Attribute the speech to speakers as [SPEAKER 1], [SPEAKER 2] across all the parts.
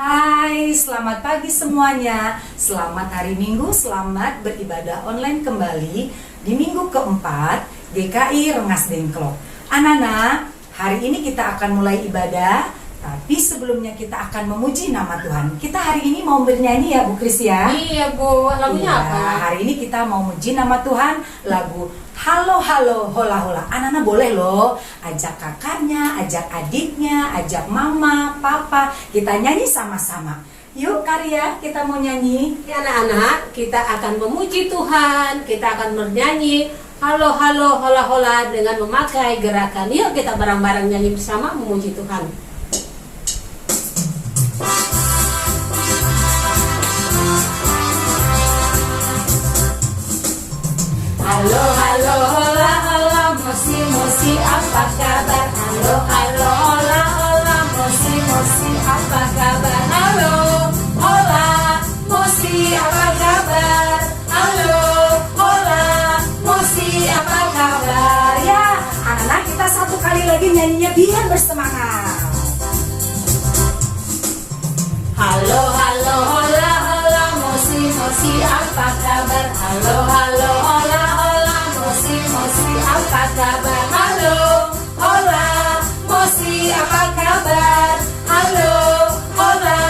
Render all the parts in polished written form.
[SPEAKER 1] Hai, selamat pagi semuanya. Selamat hari Minggu, selamat beribadah online kembali di minggu keempat GKI Rengas Dengklok. Anak-anak, hari ini kita akan mulai ibadah, tapi sebelumnya kita akan memuji nama Tuhan. Kita hari ini mau bernyanyi ya Bu Kris ya?
[SPEAKER 2] Iya Bu, lagunya apa?
[SPEAKER 1] Hari ini kita mau memuji nama Tuhan, lagu Halo Halo Hola Hola. Anak-anak boleh loh ajak kakaknya, ajak adiknya, ajak mama, papa. Kita nyanyi sama-sama. Yuk Karya, kita mau nyanyi.
[SPEAKER 2] Ya anak-anak, kita akan memuji Tuhan. Kita akan bernyanyi Halo Halo Hola Hola dengan memakai gerakan. Yuk kita bareng-bareng nyanyi bersama memuji Tuhan. Halo halo hola hola mosi mosi apa kabar? Halo halo hola hola mosi mosi apa kabar? Halo hola mosi apa kabar? Halo hola mosi apa kabar?
[SPEAKER 1] Ya, anak-anak kita satu kali lagi nyanyinya biar bersemangat.
[SPEAKER 2] Halo halo hola hola mosi mosi apa kabar? Halo halo hola hola mosi mosi apa kabar? Halo hola mosi apa kabar? Halo hola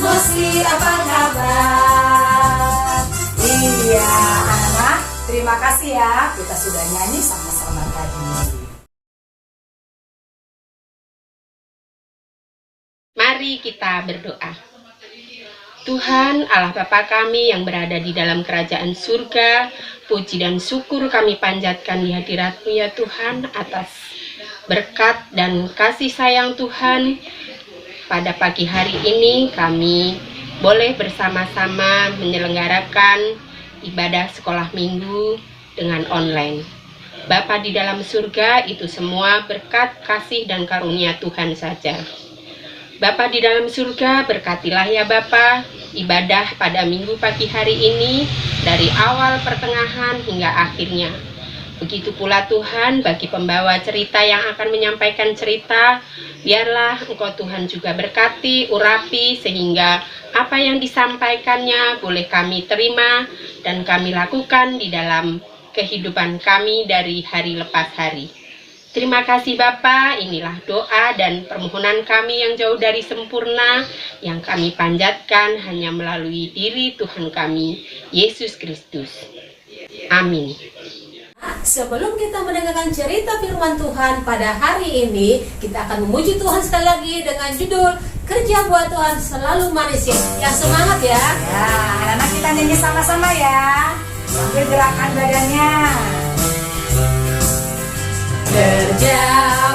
[SPEAKER 2] mosi apa kabar?
[SPEAKER 1] Iya, anak-anak, terima kasih ya. Kita sudah nyanyi sama-sama tadi.
[SPEAKER 3] Mari kita berdoa. Tuhan Allah Bapa kami yang berada di dalam kerajaan surga, puji dan syukur kami panjatkan di hadirat-Mu ya Tuhan atas berkat dan kasih sayang Tuhan. Pada pagi hari ini kami boleh bersama-sama menyelenggarakan ibadah sekolah minggu dengan online. Bapa di dalam surga, itu semua berkat kasih dan karunia Tuhan saja. Bapa di dalam surga, berkatilah ya Bapa ibadah pada minggu pagi hari ini dari awal pertengahan hingga akhirnya. Begitu pula Tuhan bagi pembawa cerita yang akan menyampaikan cerita, biarlah Engkau Tuhan juga berkati, urapi sehingga apa yang disampaikannya boleh kami terima dan kami lakukan di dalam kehidupan kami dari hari lepas hari. Terima kasih Bapa, inilah doa dan permohonan kami yang jauh dari sempurna, yang kami panjatkan hanya melalui diri Tuhan kami, Yesus Kristus. Amin.
[SPEAKER 2] Sebelum kita mendengarkan cerita firman Tuhan pada hari ini, kita akan memuji Tuhan sekali lagi dengan judul Kerja Buat Tuhan Selalu Manis. Yang semangat ya.
[SPEAKER 1] Ya, anak-anak kita nyanyi sama-sama ya. Sambil gerakan badannya.
[SPEAKER 2] Kerja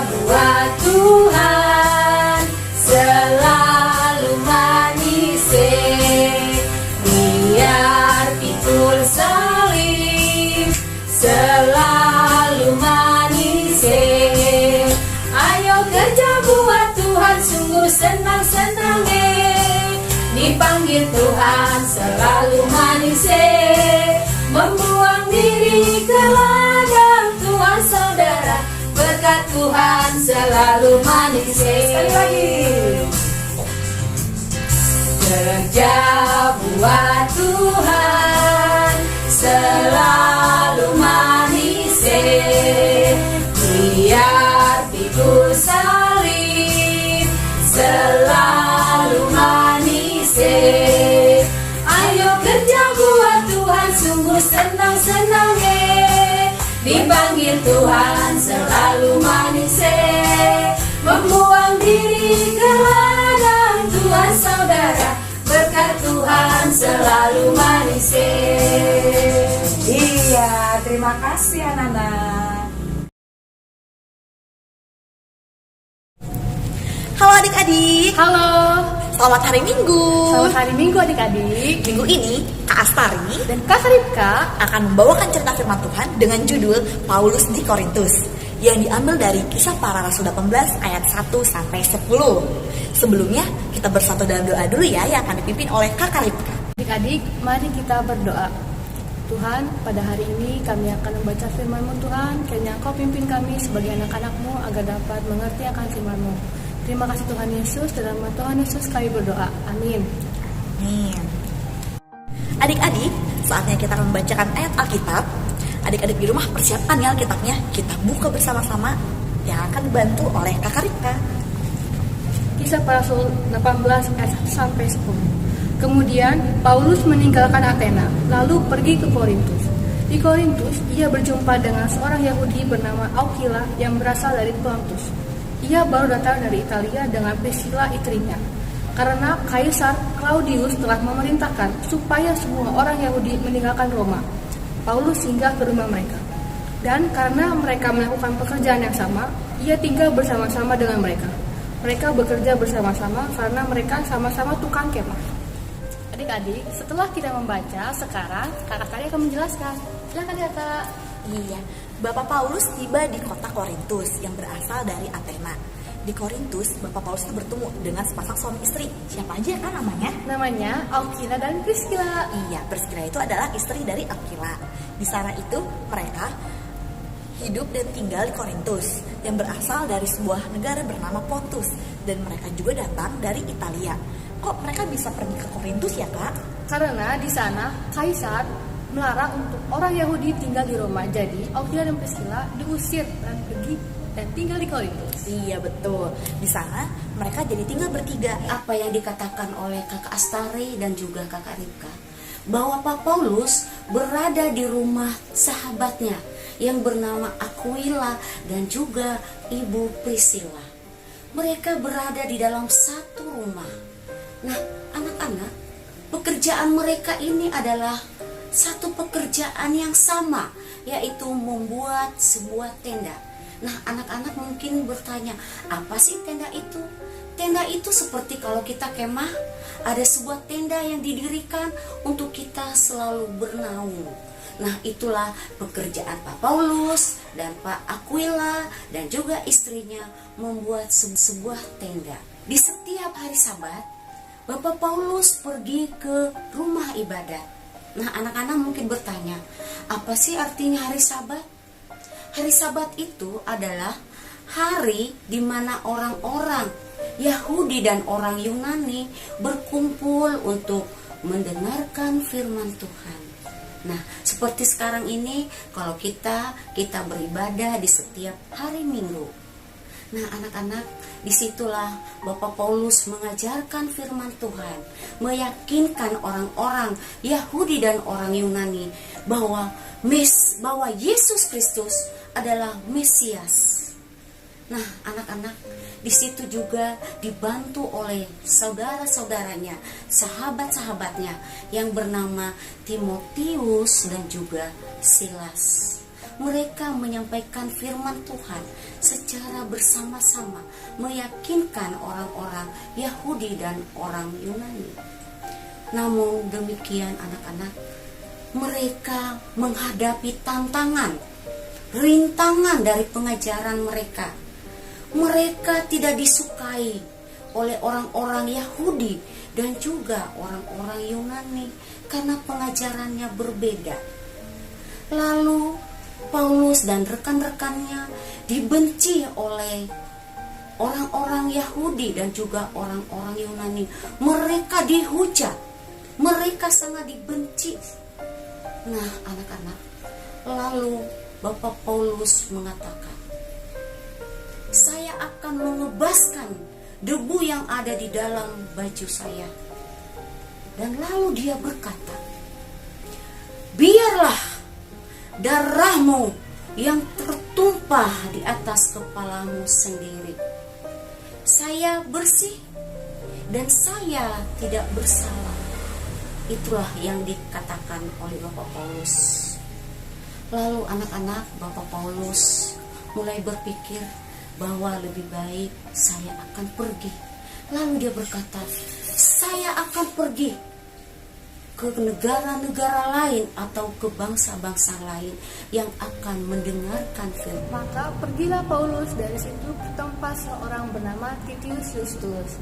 [SPEAKER 2] buat Tuhan selalu manis, biar pikul salib selalu manis. Ayo kerja buat Tuhan sungguh senang-senang, dipanggil Tuhan selalu manis, membuang diri ke ladang Tuhan saudara, berkat Tuhan selalu manis.
[SPEAKER 1] Sekali lagi.
[SPEAKER 2] Kerja buat Tuhan selalu manis, biar pikul salib selalu manis. Ayo kerja buat Tuhan sungguh senang-senang, dipanggil Tuhan selalu manis, membuang diri ke ladang Tuhan saudara, berkat Tuhan selalu manis.
[SPEAKER 1] Iya, terima kasih anak-anak.
[SPEAKER 4] Halo adik-adik,
[SPEAKER 2] Halo,
[SPEAKER 4] selamat hari Minggu.
[SPEAKER 2] selamat hari Minggu adik-adik.
[SPEAKER 4] Minggu ini Kak Astari
[SPEAKER 2] Dan Kak Ripka
[SPEAKER 4] akan membawakan cerita firman Tuhan dengan judul Paulus di Korintus, yang diambil dari Kisah Para Rasul 18 ayat 1 sampai 10. Sebelumnya kita bersatu dalam doa dulu ya, yang akan dipimpin oleh Kak Ripka.
[SPEAKER 5] Adik-adik, mari kita berdoa. Tuhan, pada hari ini kami akan membaca firman-Mu Tuhan. Kiranya Engkau pimpin kami sebagai anak-anak-Mu agar dapat mengerti akan firman-Mu. Terima kasih Tuhan Yesus, dalam nama Tuhan Yesus kami berdoa. Amin.
[SPEAKER 4] Amin. Adik-adik, saatnya kita membacakan ayat Alkitab. Adik-adik di rumah persiapkan ya Alkitabnya. Kita buka bersama-sama yang akan dibantu oleh Kakak Rika.
[SPEAKER 5] Kisah Para Rasul 18 ayat 1 sampai 10. Kemudian Paulus meninggalkan Athena, lalu pergi ke Korintus. Di Korintus, ia berjumpa dengan seorang Yahudi bernama Aquila yang berasal dari Pontus. Ia baru datang dari Italia dengan Priscilla istrinya. Karena Kaisar Claudius telah memerintahkan supaya semua orang Yahudi meninggalkan Roma, Paulus singgah ke rumah mereka. Dan karena mereka melakukan pekerjaan yang sama, ia tinggal bersama-sama dengan mereka. Mereka bekerja bersama-sama karena mereka sama-sama tukang kemah. Adik-adik, setelah kita membaca, sekarang kakak Kari akan menjelaskan. Silakan kakak.
[SPEAKER 4] Iya, Bapak Paulus tiba di kota Korintus yang berasal dari Athena. Di Korintus, Bapak Paulus itu bertemu dengan sepasang suami istri. Siapa aja kan namanya?
[SPEAKER 5] Namanya Aquila dan Priscilla.
[SPEAKER 4] Iya, Priscilla itu adalah istri dari Aquila. Di sana itu mereka hidup dan tinggal di Korintus yang berasal dari sebuah negara bernama Pontus, dan mereka juga datang dari Italia. Kok mereka bisa pergi ke Korintus ya kak?
[SPEAKER 5] Karena di sana Kaisar melarang untuk orang Yahudi tinggal di Roma. Jadi Aquila dan Priscilla diusir dan pergi dan tinggal di Korintus.
[SPEAKER 4] Iya betul. Di sana mereka jadi tinggal bertiga.
[SPEAKER 6] Apa yang dikatakan oleh kakak Astari dan juga kakak Rika, bahwa Pak Paulus berada di rumah sahabatnya yang bernama Aquila dan juga Ibu Priscilla. Mereka berada di dalam satu rumah. Nah, anak-anak, pekerjaan mereka ini adalah satu pekerjaan yang sama, yaitu membuat sebuah tenda. Nah, anak-anak mungkin bertanya, apa sih tenda itu? Tenda itu seperti kalau kita kemah, ada sebuah tenda yang didirikan untuk kita selalu bernaung. Nah, itulah pekerjaan Pak Paulus dan Pak Aquila dan juga istrinya membuat sebuah tenda. Di setiap hari Sabat, Bapak Paulus pergi ke rumah ibadat. Nah, anak-anak mungkin bertanya, apa sih artinya hari Sabat? Hari Sabat itu adalah hari di mana orang-orang Yahudi dan orang Yunani berkumpul untuk mendengarkan firman Tuhan. Nah, seperti sekarang ini, kalau kita beribadah di setiap hari Minggu. Nah, anak-anak, disitulah Bapak Paulus mengajarkan firman Tuhan, meyakinkan orang-orang Yahudi dan orang Yunani bahwa Yesus Kristus adalah Mesias. Nah, anak-anak, di situ juga dibantu oleh saudara-saudaranya, sahabat-sahabatnya yang bernama Timotius dan juga Silas. Mereka menyampaikan firman Tuhan secara bersama-sama, meyakinkan orang-orang Yahudi dan orang Yunani. Namun demikian anak-anak, mereka menghadapi tantangan, rintangan dari pengajaran mereka. Mereka tidak disukai oleh orang-orang Yahudi dan juga orang-orang Yunani karena pengajarannya berbeda. Lalu Paulus dan rekan-rekannya dibenci oleh orang-orang Yahudi dan juga orang-orang Yunani. Mereka dihujat, mereka sangat dibenci. Nah, anak-anak, lalu Bapak Paulus mengatakan, saya akan mengebaskan debu yang ada di dalam baju saya. Dan lalu dia berkata, biarlah darahmu yang tertumpah di atas kepalamu sendiri. Saya bersih dan saya tidak bersalah. Itulah yang dikatakan oleh Bapak Paulus. Lalu anak-anak, Bapak Paulus mulai berpikir bahwa lebih baik saya akan pergi. Lalu dia berkata, saya akan pergi ke negara-negara lain atau ke bangsa-bangsa lain yang akan mendengarkan firman.
[SPEAKER 5] Maka pergilah Paulus dari situ ke tempat seorang bernama Titius Justus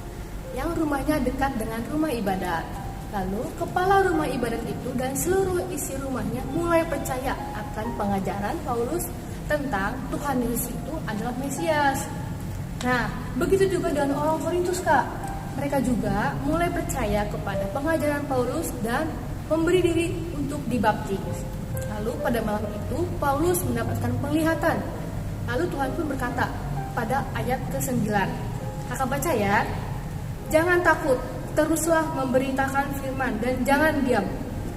[SPEAKER 5] yang rumahnya dekat dengan rumah ibadat. Lalu kepala rumah ibadat itu dan seluruh isi rumahnya mulai percaya akan pengajaran Paulus tentang Tuhan Yesus itu adalah Mesias. Nah, begitu juga dengan orang Korintus, Kak. Mereka juga mulai percaya kepada pengajaran Paulus dan memberi diri untuk dibaptis. Lalu pada malam itu Paulus mendapatkan penglihatan. Lalu Tuhan pun berkata pada ayat ke-9. Kakak baca ya. Jangan takut, teruslah memberitakan firman dan jangan diam.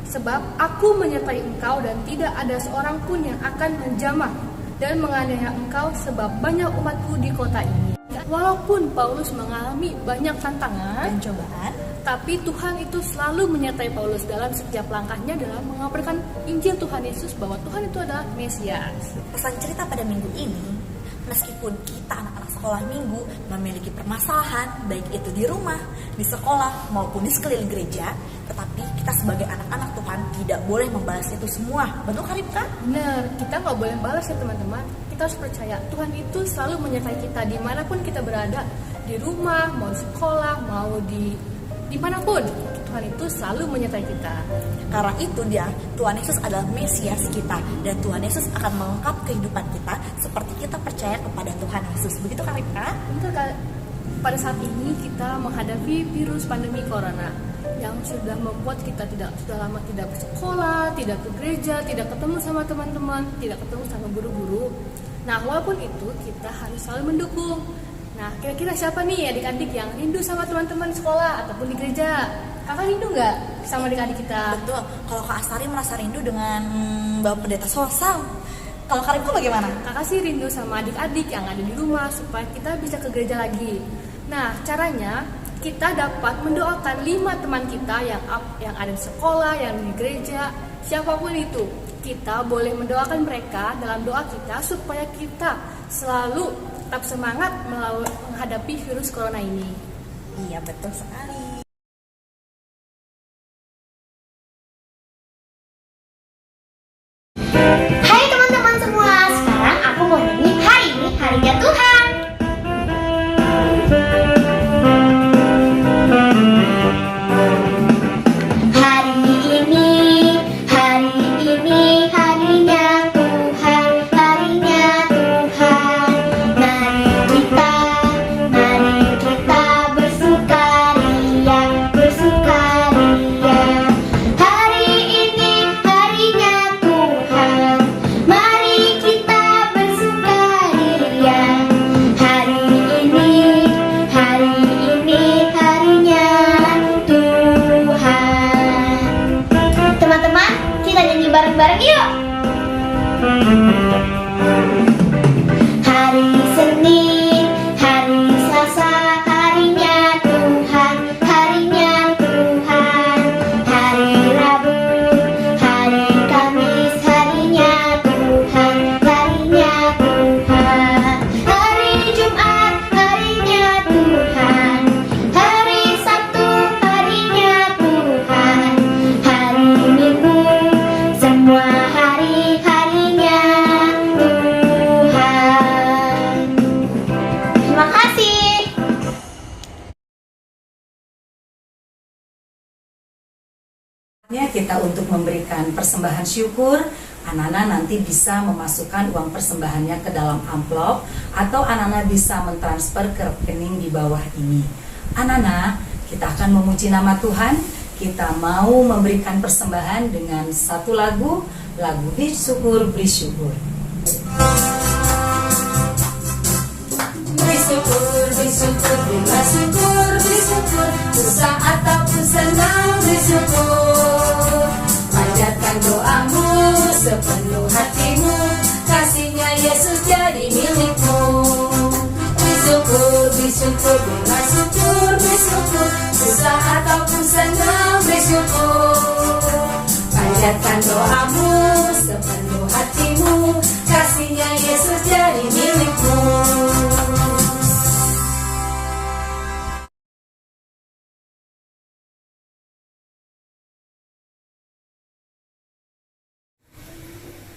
[SPEAKER 5] Sebab aku menyertai engkau dan tidak ada seorang pun yang akan menjamah dan menganiaya engkau sebab banyak umatku di kota ini. Walaupun Paulus mengalami banyak tantangan
[SPEAKER 4] Dan cobaan.
[SPEAKER 5] tapi Tuhan itu selalu menyertai Paulus dalam setiap langkahnya dalam mengabarkan Injil Tuhan Yesus bahwa Tuhan itu adalah Mesias.
[SPEAKER 4] Pesan cerita pada minggu ini, meskipun kita anak-anak sekolah minggu memiliki permasalahan, baik itu di rumah, di sekolah, maupun di sekeliling gereja, tetapi kita sebagai anak-anak Tuhan tidak boleh membalas itu semua. Betul kan, Ripka?
[SPEAKER 5] Benar, kita nggak boleh balas ya teman-teman. Kita harus percaya Tuhan itu selalu menyertai kita dimanapun kita berada, di rumah, mau di sekolah, mau dimanapun. Tuhan itu selalu menyertai kita.
[SPEAKER 4] Karena itu Tuhan Yesus adalah Mesias kita, dan Tuhan Yesus akan melengkapi kehidupan kita seperti kita percaya kepada Tuhan Yesus. Begitu kan, Ripka?
[SPEAKER 5] Betul, Kak. Pada saat ini kita menghadapi virus pandemi corona yang sudah membuat kita sudah lama tidak bersekolah, tidak ke gereja, tidak ketemu sama teman-teman, tidak ketemu sama guru-guru. Nah, walaupun itu kita harus selalu mendukung. Nah, kira-kira siapa nih adik-adik yang rindu sama teman-teman di sekolah ataupun di gereja? Kakak rindu nggak sama adik-adik kita?
[SPEAKER 4] Betul. Kalau Kak Astari merasa rindu dengan Bapak Pendeta Sosal. Kalau Kak Ripka bagaimana?
[SPEAKER 5] Kakak sih rindu sama adik-adik yang ada di rumah supaya kita bisa ke gereja lagi. Nah, caranya kita dapat mendoakan 5 teman kita yang ada di sekolah, yang di gereja, siapapun itu. Kita boleh mendoakan mereka dalam doa kita supaya kita selalu tetap semangat menghadapi virus corona ini.
[SPEAKER 4] Iya, betul sekali.
[SPEAKER 7] Hai teman-teman semua, sekarang aku mau nyanyi hari ini harinya Tuhan. Hari ini harinya Tuhan, harinya Tuhan. Mari kita bersukaria, bersukaria. Hari ini harinya Tuhan, mari kita bersukaria. Hari ini harinya Tuhan. Teman-teman, kita nyanyi bareng-bareng yuk. Hari Senin, hari Selasa, harinya Tuhan, harinya Tuhan. Hari Rabu, hari Kamis, harinya Tuhan, harinya Tuhan. Hari Jumat, harinya Tuhan. Hari Sabtu, harinya Tuhan. Hari Minggu, semua harinya Tuhan. Terima kasih.
[SPEAKER 1] Kita untuk memberikan persembahan syukur. Anak-anak nanti bisa memasukkan uang persembahannya ke dalam amplop, atau anak-anak bisa mentransfer ke rekening di bawah ini. Anak-anak, kita akan memuji nama Tuhan. Kita mau memberikan persembahan dengan satu lagu bersyukur, bersyukur. Bersyukur, bersyukur, bersyukur, bersyukur, susah ataupun senang bersyukur. Panjatkan doamu sepenuh hatimu, kasihnya Yesus jadi milikmu. Bersyukur, bersyukur, bersyukur, bersyukur, susah ataupun senang bersyukur. Panjatkan doamu sepenuh hatimu, kasihnya Yesus jadi milikmu.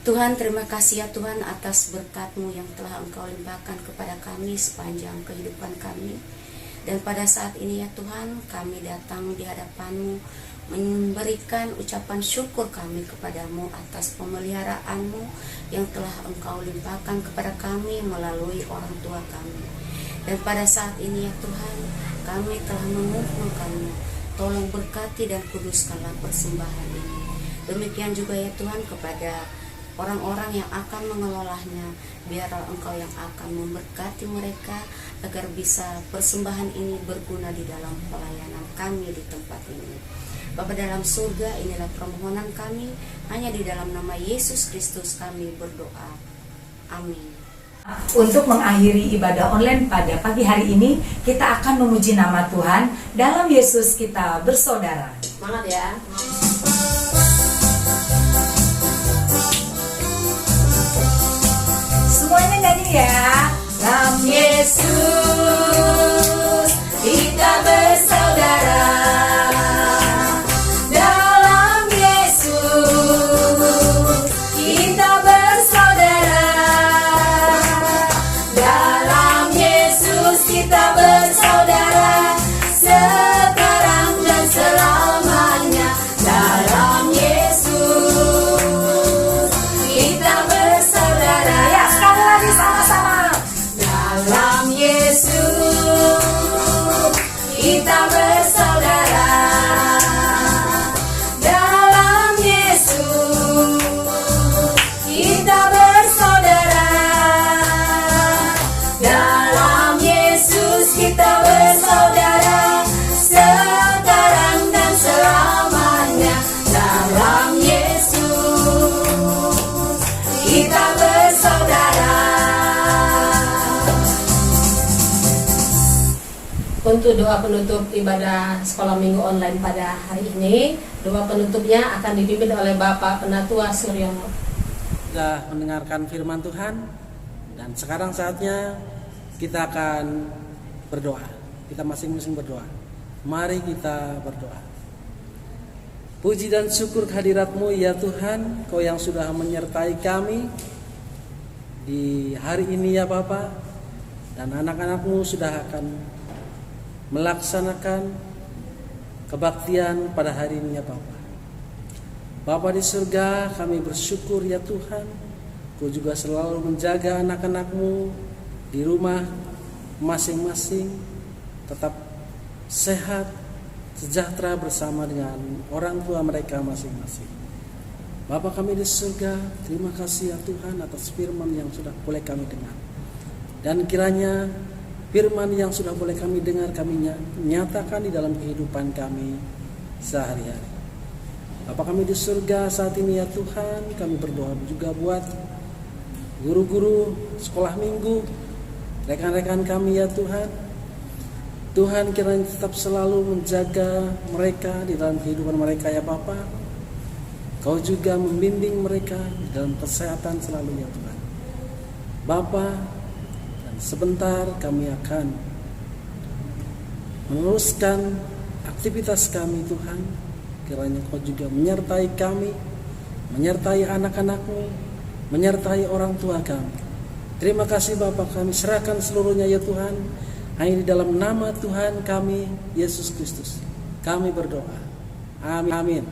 [SPEAKER 6] Tuhan, terima kasih ya Tuhan atas berkat-Mu yang telah Engkau limpahkan kepada kami sepanjang kehidupan kami. Dan pada saat ini ya Tuhan, kami datang di hadapan-Mu memberikan ucapan syukur kami kepada-Mu atas pemeliharaan-Mu yang telah Engkau limpahkan kepada kami melalui orang tua kami. Dan pada saat ini ya Tuhan, kami telah memohon-Mu, tolong berkati dan kuduskanlah persembahan ini. Demikian juga ya Tuhan kepada orang-orang yang akan mengelolanya, biarlah Engkau yang akan memberkati mereka agar bisa persembahan ini berguna di dalam pelayanan kami di tempat ini. Bapa dalam surga, inilah permohonan kami, hanya di dalam nama Yesus Kristus kami berdoa. Amin.
[SPEAKER 1] Untuk mengakhiri ibadah online pada pagi hari ini, kita akan memuji nama Tuhan. Dalam Yesus kita bersaudara.
[SPEAKER 2] Semangat ya.
[SPEAKER 1] Semuanya nyanyi ya. Dalam Yesus kita bersaudara. Dalam Yesus kita bersaudara. Dalam Yesus kita bersaudara. Sekarang dan selamanya. Dalam Yesus kita bersaudara. Ya, sekali lagi sama-sama. Dalam Yesus kita bersaudara. Dalam Yesus kita bersaudara. Dalam Yesus kita bersaudara. Sekarang dan selamanya. Dalam Yesus kita bersaudara.
[SPEAKER 2] Untuk doa penutup ibadah sekolah minggu online pada hari ini, doa penutupnya akan dipimpin oleh Bapak Penatua Suryono.
[SPEAKER 8] Sudah mendengarkan firman Tuhan, dan sekarang saatnya kita akan berdoa. Kita masing-masing berdoa. Mari kita berdoa. Puji dan syukur kehadirat-Mu ya Tuhan, Kau yang sudah menyertai kami di hari ini ya Bapa, dan anak-anak-Mu sudah akan melaksanakan kebaktian pada hari ini ya Bapa. Bapa di surga, kami bersyukur ya Tuhan, Kau juga selalu menjaga anak-anak-Mu di rumah masing-masing tetap sehat, sejahtera bersama dengan orang tua mereka masing-masing. Bapa kami di surga, terima kasih ya Tuhan atas firman yang sudah boleh kami dengar. Dan kiranya firman yang sudah boleh kami dengar, kami nyatakan di dalam kehidupan kami sehari-hari. Bapa kami di surga, saat ini ya Tuhan, kami berdoa juga buat guru-guru sekolah minggu, rekan-rekan kami ya Tuhan. Tuhan kiranya tetap selalu menjaga mereka di dalam kehidupan mereka ya Bapa. Kau juga membimbing mereka di dalam kesehatan selalu ya Tuhan. Bapa, sebentar kami akan meneruskan aktivitas kami Tuhan. Kiranya Kau juga menyertai kami, menyertai anak-anak-Mu, menyertai orang tua kami. Terima kasih Bapa, kami serahkan seluruhnya ya Tuhan. Hanya di dalam nama Tuhan kami, Yesus Kristus, kami berdoa. Amin.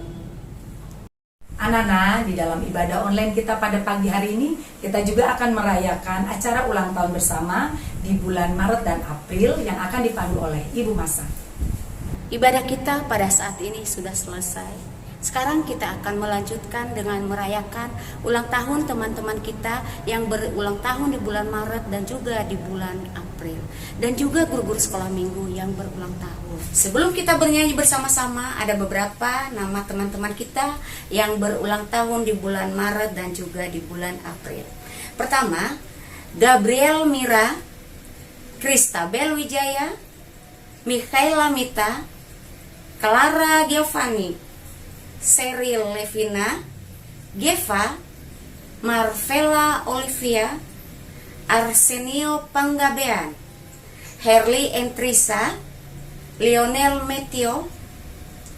[SPEAKER 1] Anak-anak, di dalam ibadah online kita pada pagi hari ini, kita juga akan merayakan acara ulang tahun bersama di bulan Maret dan April yang akan dipandu oleh Ibu Masa.
[SPEAKER 6] Ibadah kita pada saat ini sudah selesai. Sekarang kita akan melanjutkan dengan merayakan ulang tahun teman-teman kita yang berulang tahun di bulan Maret dan juga di bulan April. Dan juga guru-guru sekolah minggu yang berulang tahun. Sebelum kita bernyanyi bersama-sama, ada beberapa nama teman-teman kita yang berulang tahun di bulan Maret dan juga di bulan April. Pertama, Gabriel Mira, Kristabel Wijaya, Mikhaela Mita, Clara Giovanni, Cheryl Levina, Geva, Marvela Olivia, Arsenio Panggabean, Herli Entrisa, Lionel Metio,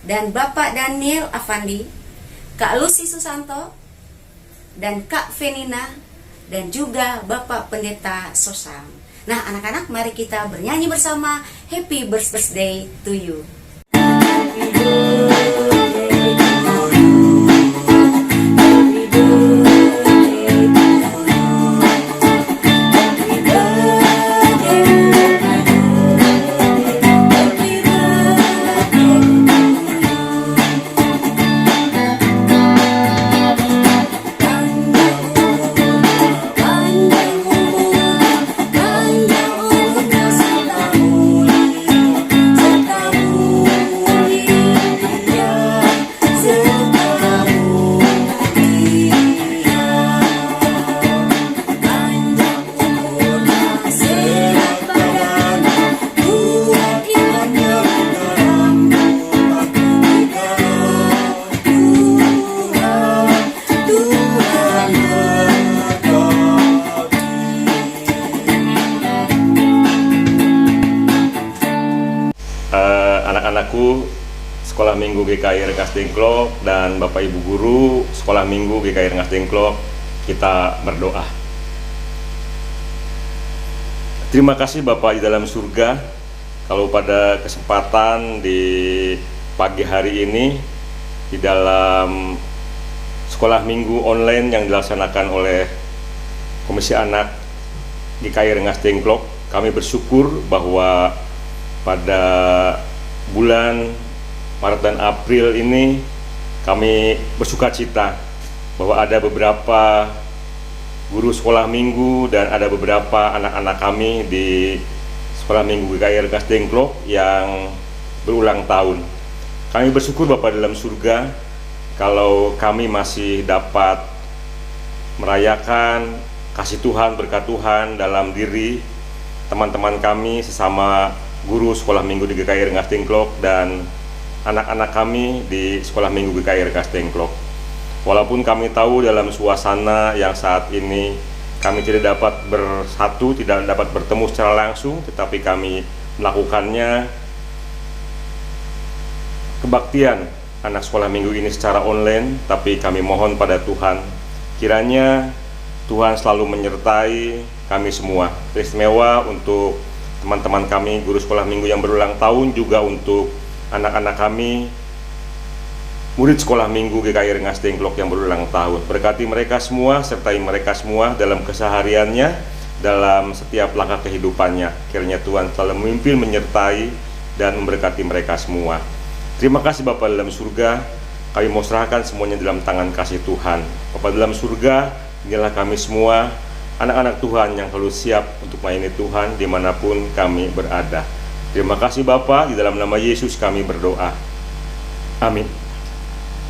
[SPEAKER 6] dan Bapak Daniel Avandi, Kak Lucy Susanto, dan Kak Venina, dan juga Bapak Pendeta Sosam. Nah anak-anak, mari kita bernyanyi bersama Happy Birthday to you.
[SPEAKER 9] anak-anakku Sekolah Minggu GKI Rengas Dengklok dan Bapak Ibu Guru Sekolah Minggu GKI Rengas Dengklok, kita berdoa. Terima kasih Bapak di dalam surga, kalau pada kesempatan di pagi hari ini di dalam Sekolah Minggu online yang dilaksanakan oleh Komisi Anak GKI Rengas Dengklok, kami bersyukur bahwa pada bulan Maret dan April ini kami bersuka cita bahwa ada beberapa guru sekolah minggu dan ada beberapa anak-anak kami di Sekolah Minggu GKI Rengas Dengklok yang berulang tahun. Kami bersyukur Bapa dalam surga kalau kami masih dapat merayakan kasih Tuhan, berkat Tuhan dalam diri teman-teman kami sesama guru Sekolah Minggu di GKI Rengas Dengklok dan anak-anak kami di Sekolah Minggu GKI Rengas Dengklok. Walaupun kami tahu dalam suasana yang saat ini kami tidak dapat bersatu, tidak dapat bertemu secara langsung, tetapi kami melakukannya kebaktian anak sekolah minggu ini secara online. Tapi kami mohon pada Tuhan, kiranya Tuhan selalu menyertai kami semua, teristimewa untuk teman-teman kami guru sekolah minggu yang berulang tahun, juga untuk anak-anak kami murid sekolah minggu GKI Rengas Dengklok yang berulang tahun. Berkati mereka semua, sertai mereka semua dalam kesehariannya, dalam setiap langkah kehidupannya. Kiranya Tuhan selalu memimpin, menyertai, dan memberkati mereka semua. Terima kasih Bapa dalam surga, kami mau serahkan semuanya dalam tangan kasih Tuhan. Bapa dalam surga, inilah kami semua, anak-anak Tuhan yang selalu siap untuk melayani Tuhan dimanapun kami berada. Terima kasih Bapa, di dalam nama Yesus kami berdoa. Amin.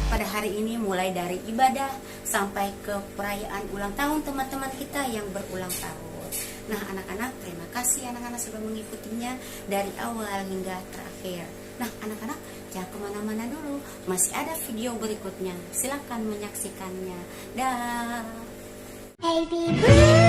[SPEAKER 6] Pada hari ini mulai dari ibadah sampai ke perayaan ulang tahun teman-teman kita yang berulang tahun. Nah anak-anak, terima kasih anak-anak sudah mengikutinya dari awal hingga terakhir. Nah anak-anak, jangan kemana-mana dulu, masih ada video berikutnya, silakan menyaksikannya. Dah.
[SPEAKER 7] Baby blue.